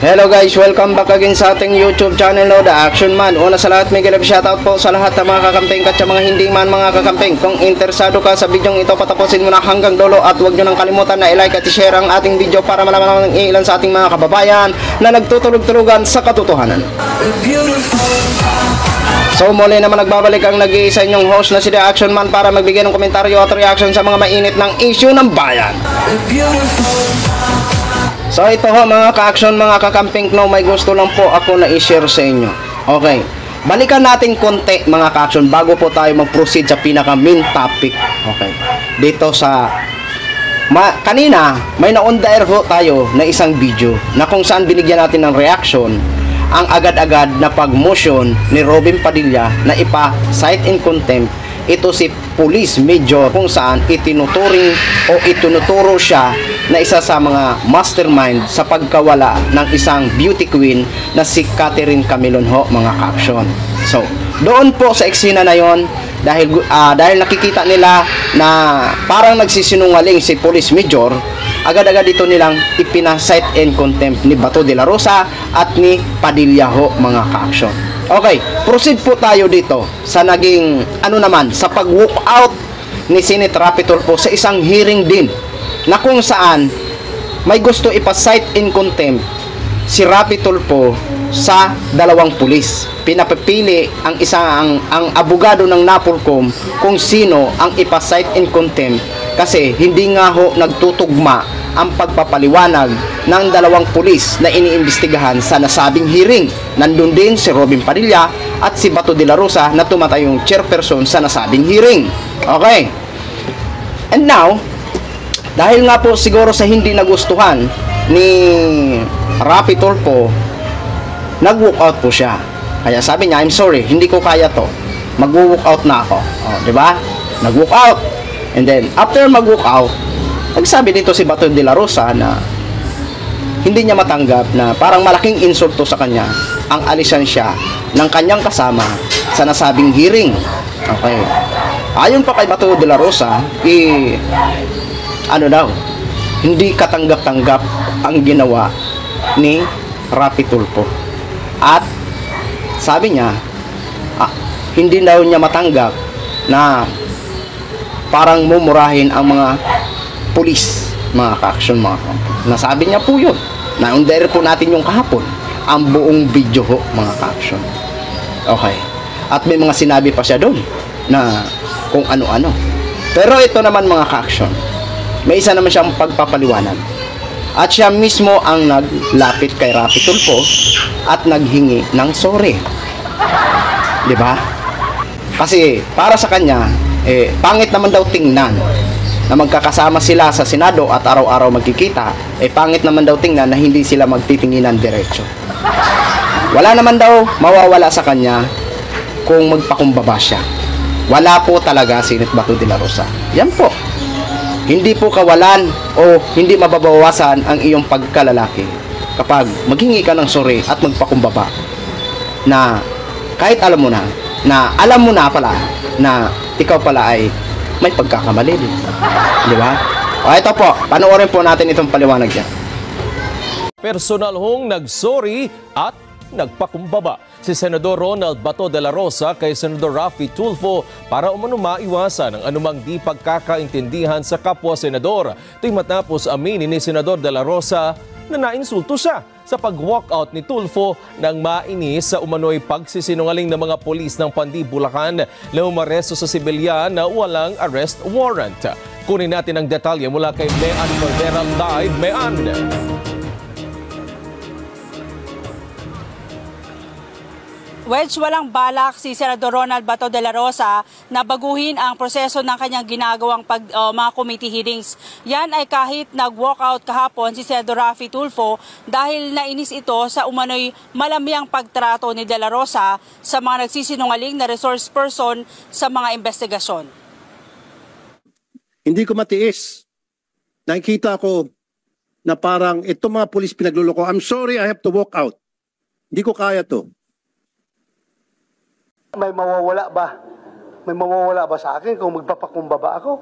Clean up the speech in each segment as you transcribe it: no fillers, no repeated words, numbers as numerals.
Hello guys, welcome back again sa ating YouTube channel, no, The Action Man. Una sa lahat, may galap shoutout po sa lahat ng mga kakamping at sa mga hindi man mga kakamping. Kung interesado ka sa video ito, patapusin mo na hanggang dulo at huwag nyo nang kalimutan na i-like at i-share ang ating video para malaman ng ilan sa ating mga kababayan na nagtutulog-tulugan sa katotohanan. So muli naman nagbabalik ang nag-iisa inyong host na si The Action Man para magbigay ng komentaryo at reaction sa mga mainit ng issue ng bayan. So ito ho mga ka-action, mga kakamping, no, may gusto lang po ako na i-share sa inyo. Okay, balikan natin konti mga ka-action bago po tayo mag-proceed sa pinaka main topic. Okay, dito sa kanina may na-on-the-air ho tayo na isang video na kung saan binigyan natin ng reaction ang agad-agad na pag-motion ni Robin Padilla na ipa-cite in contempt ito si Police Major, kung saan itinuturing o itinuturo siya na isa sa mga mastermind sa pagkawala ng isang beauty queen na si Catherine Camilon ho mga ka-action. So doon po sa eksena na yon, dahil nakikita nila na parang nagsisinungaling si Police Major, agad-agad dito nilang ipina-cite in contempt ni Bato de la Rosa at ni Padilla ho mga ka-action. Okay, proceed po tayo dito sa naging sa pag-walk out ni Senate Rapi Tulfo sa isang hearing din na kung saan may gusto ipa-cite in contempt si Rapi Tulfo sa dalawang pulis. Pinapipili ang abogado ng Napolcom kung sino ang ipa-cite in contempt kasi hindi nga ho nagtutugma ang pagpapaliwanag ng dalawang pulis na iniimbestigahan sa nasabing hearing. Nandun din si Robin Padilla at si Bato de la Rosa na tumatayong chairperson sa nasabing hearing. Okay. And now, dahil nga po siguro sa hindi nagustuhan ni Rapi Tulfo, nag-walk out po siya. Kaya sabi niya, I'm sorry, hindi ko kaya to. Mag-walk out na ako. Oh, di ba? Nag-walk out. And then, after mag-walk out, nagsabi dito si Bato de la Rosa na hindi niya matanggap na parang malaking insulto sa kanya ang alisan siya ng kanyang kasama sa nasabing hearing. Okay. Ayon pa kay Bato de la Rosa, hindi katanggap-tanggap ang ginawa ni Rapi Tulfo. At sabi niya, hindi daw niya matanggap na parang mumurahin ang mga pulis, mga ka-action, mga ka-action. Nasabi niya po yun. Na-on-the-air po natin yung kahapon. Ang buong video ho, mga ka-action. Okay. At may mga sinabi pa siya doon na kung ano-ano. Pero ito naman mga ka-action, may isa naman siyang pagpapaliwanag. At siya mismo ang naglapit kay Rapi Tulfo at naghingi ng sorry. Diba? Kasi para sa kanya, pangit naman daw tingnan na magkakasama sila sa Senado at araw-araw magkikita, pangit naman daw tingnan na hindi sila magtitinginan diretso. Wala naman daw mawawala sa kanya kung magpakumbaba siya. Wala po talaga Senate Bato de la Rosa. Yan po. Hindi po kawalan o hindi mababawasan ang iyong pagkalalaki kapag maghingi ka ng sorry at magpakumbaba na kahit alam mo na pala na ikaw pala ay may pagkakamali din. Di ba? O ito po, panoorin po natin itong paliwanag niya. Personal hong nagsorry at nagpakumbaba si Senador Ronald Bato de la Rosa kay Senador Rapi Tulfo para umano maiwasan ang anumang di pagkakaintindihan sa kapwa senador. Ito'y matapos aminin ni Senador de la Rosa na nainsulto siya sa pag-walkout ni Tulfo nang mainis sa umano'y pagsisinungaling ng mga pulis ng Pandi, Bulacan na umaresto sa sibilyan na walang arrest warrant. Kunin natin ang detalye mula kay Mean Cordera Live. Mean. Wedge, walang balak si Senador Ronald Bato de la Rosa na baguhin ang proseso ng kanyang ginagawang mga committee hearings. Yan ay kahit nag-walkout kahapon si Senador Rapi Tulfo dahil nainis ito sa umano'y malamyang pagtrato ni de la Rosa sa mga nagsisinungaling na resource person sa mga investigasyon. Hindi ko matiis. Nakikita ko na parang itong mga pulis pinagluloko. I'm sorry, I have to walk out. Hindi ko kaya to. May mawawala ba? May mawawala ba sa akin kung magpapakumbaba ako?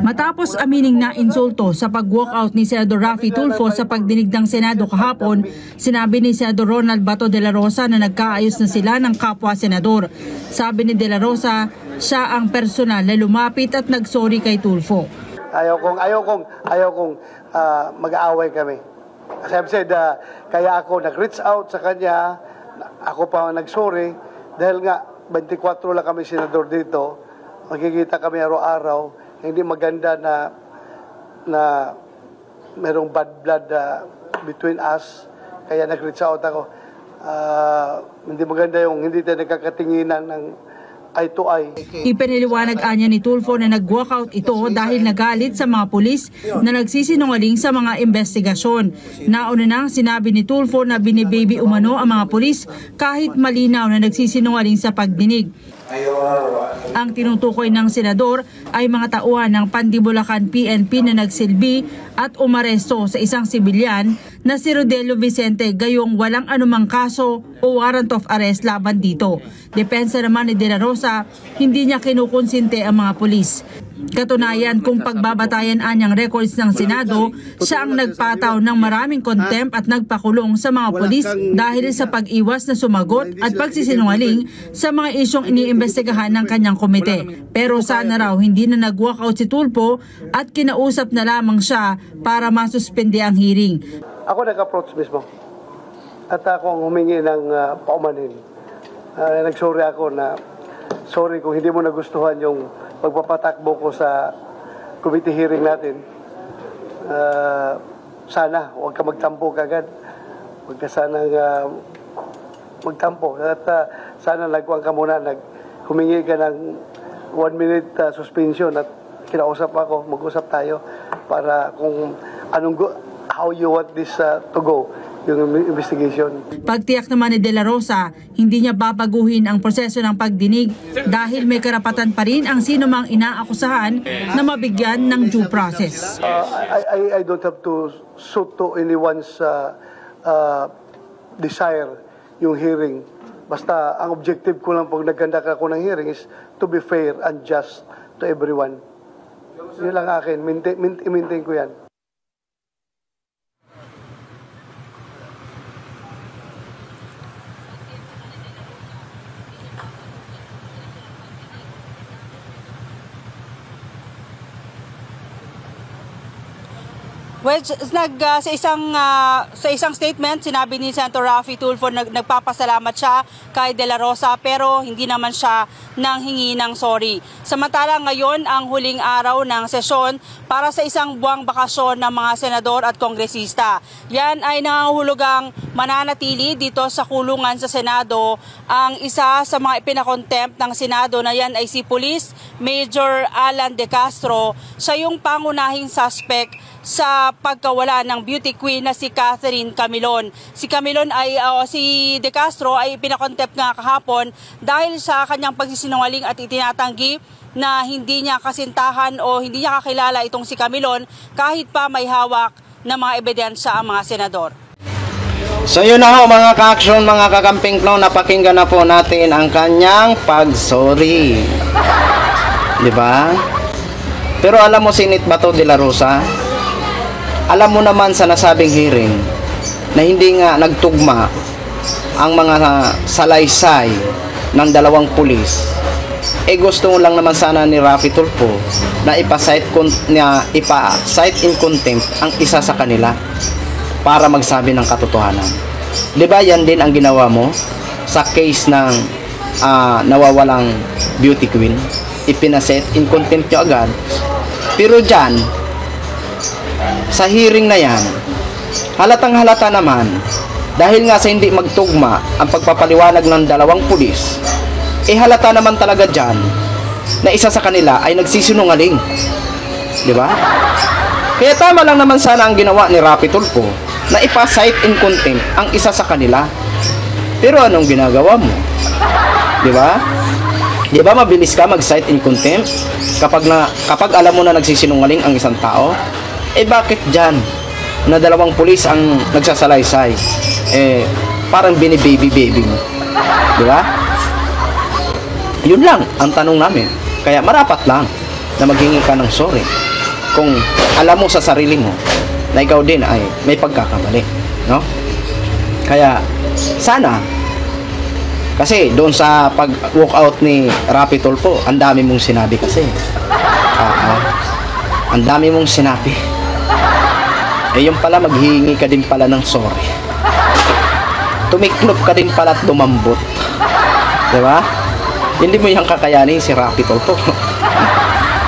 Matapos amining na insulto sa pag-walkout ni Senador Raffy Tulfo sa pagdinig ng Senado kahapon, sinabi ni Senador Ronald Bato de la Rosa na nagkaayos na sila ng kapwa senador. Sabi ni de la Rosa, siya ang personal na lumapit at nagsorry kay Tulfo. Ayaw kong mag-aaway kami. As I've said, kaya ako nag-reach out sa kanya, ako pa nag-sorry, dahil nga 24 lang kami senador dito, magkikita kami araw-araw, hindi maganda na merong bad blood between us, kaya nag-reach out ako. Hindi maganda yung hindi tayo nagkakatinginan ng eye to eye. Ipiniliwanag anya ni Tulfo na nag-walkout ito dahil nagalit sa mga pulis na nagsisinungaling sa mga investigasyon. Nauna nang sinabi ni Tulfo na binibaby umano ang mga pulis kahit malinaw na nagsisinungaling sa pagdinig. Ang tinutukoy ng senador ay mga tauhan ng Pandibulacan PNP na nagsilbi at umaresto sa isang sibilyan na si Rodelio Vicente gayong walang anumang kaso o warrant of arrest laban dito. Depensa naman ni De La Rosa, hindi niya kinukonsinte ang mga pulis. Katunayan, kung pagbabatayan anyang records ng Senado, siya ang nagpataw ng maraming contempt at nagpakulong sa mga pulis dahil sa pag-iwas na sumagot at pagsisinungaling sa mga isyong iniimbestigahan ng kanyang komite. Pero sana raw hindi na nag-walkout si Tulfo at kinausap na lamang siya para masuspende ang hearing. Ako nag-approach mismo. At ako ang humingi ng paumanhin. Nag-sorry ako na, sorry kung hindi mo nagustuhan yung pagpapatakbo ko sa committee hearing natin. Sana, huwag ka magtampo kagad. Huwag ka sanang magtampo. At sana nagkuhan ka muna, humingi ka ng 1-minute suspension at kinausap ako, mag-usap tayo para kung how you want this to go, yung investigation. Pagtiyak naman ni De La Rosa, hindi niya babaguhin ang proseso ng pagdinig dahil may karapatan pa rin ang sinumang inaakusahan na mabigyan ng due process. I don't have to suit to anyone's desire yung hearing. Basta ang objective ko lang pag nagkandak ako ng hearing is to be fair and just to everyone. Yun lang akin, maintain ko yan. Well, sa isang statement, sinabi ni Senator Raffy Tulfo na nagpapasalamat siya kay De La Rosa pero hindi naman siya nanghingi ng sorry. Samantala ngayon ang huling araw ng sesyon para sa isang buwang bakasyon ng mga senador at kongresista. Yan ay nangangahulugang mananatili dito sa kulungan sa Senado ang isa sa mga ipinakontempt ng Senado na yan ay si Police Major Alan De Castro. Siya yung pangunahing suspect sa pagkawala ng beauty queen na si Catherine Camilon. Si Camilon si De Castro ay pinakontempt nga kahapon dahil sa kanyang pagsisinungaling at itinatanggi na hindi niya kasintahan o hindi niya kakilala itong si Camilon kahit pa may hawak na mga ebidensya ang mga senador. So yun na ho mga ka-action, mga kakamping no, napakinggan na po natin ang kanyang pag-sorry. Diba? Pero alam mo Senate Bato de la Rosa, alam mo naman sa nasabing hearing na hindi nga nagtugma ang mga salaysay ng dalawang pulis. Gusto lang naman sana ni Raffy Tulfo na ipa-cite in contempt ang isa sa kanila para magsabi ng katotohanan. Diba yan din ang ginawa mo sa case ng nawawalang beauty queen? Ipina-set in contempt nyo agad. Pero dyan, sa hearing na yan, halatang halata naman dahil nga sa hindi magtugma ang pagpapaliwanag ng dalawang pulis, halata naman talaga dyan na isa sa kanila ay nagsisinungaling. Diba? Kaya tama lang naman sana ang ginawa ni Raffy Tulfo na ipa-cite in contempt ang isa sa kanila. Pero anong ginagawa mo? Diba? Diba mabilis ka mag-cite in contempt kapag alam mo na nagsisinungaling ang isang tao? Bakit dyan na dalawang pulis ang nagsasalaysay? Parang bini-baby mo. Diba? Yun lang ang tanong namin. Kaya marapat lang na maghingi ka ng sorry. kung alam mo sa sarili mo na ikaw din ay may pagkakamali, no? Kaya sana, kasi doon sa pag-walkout ni Rapi Tulfo, ang dami mong sinabi kasi. Ang dami mong sinabi. Eh yung pala, maghihingi ka din pala ng sorry. Tumiklop ka din pala at lumambot. Diba? Hindi mo yung kakayanin si Rapi Tulfo.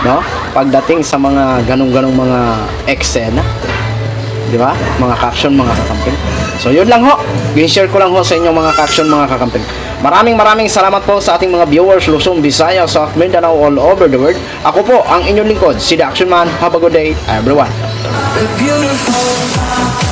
No? Pagdating sa mga ganong-ganong mga eksena. Diba? Mga ka-action, mga kakamping. So yun lang ho. Gin-share ko lang ho sa inyo mga ka-action, mga kakamping. Maraming salamat po sa ating mga viewers Luzon, Visayas, South Mindanao, all over the world. Ako po ang inyong lingkod, si The Action Man. Have a good day, everyone. Beautiful.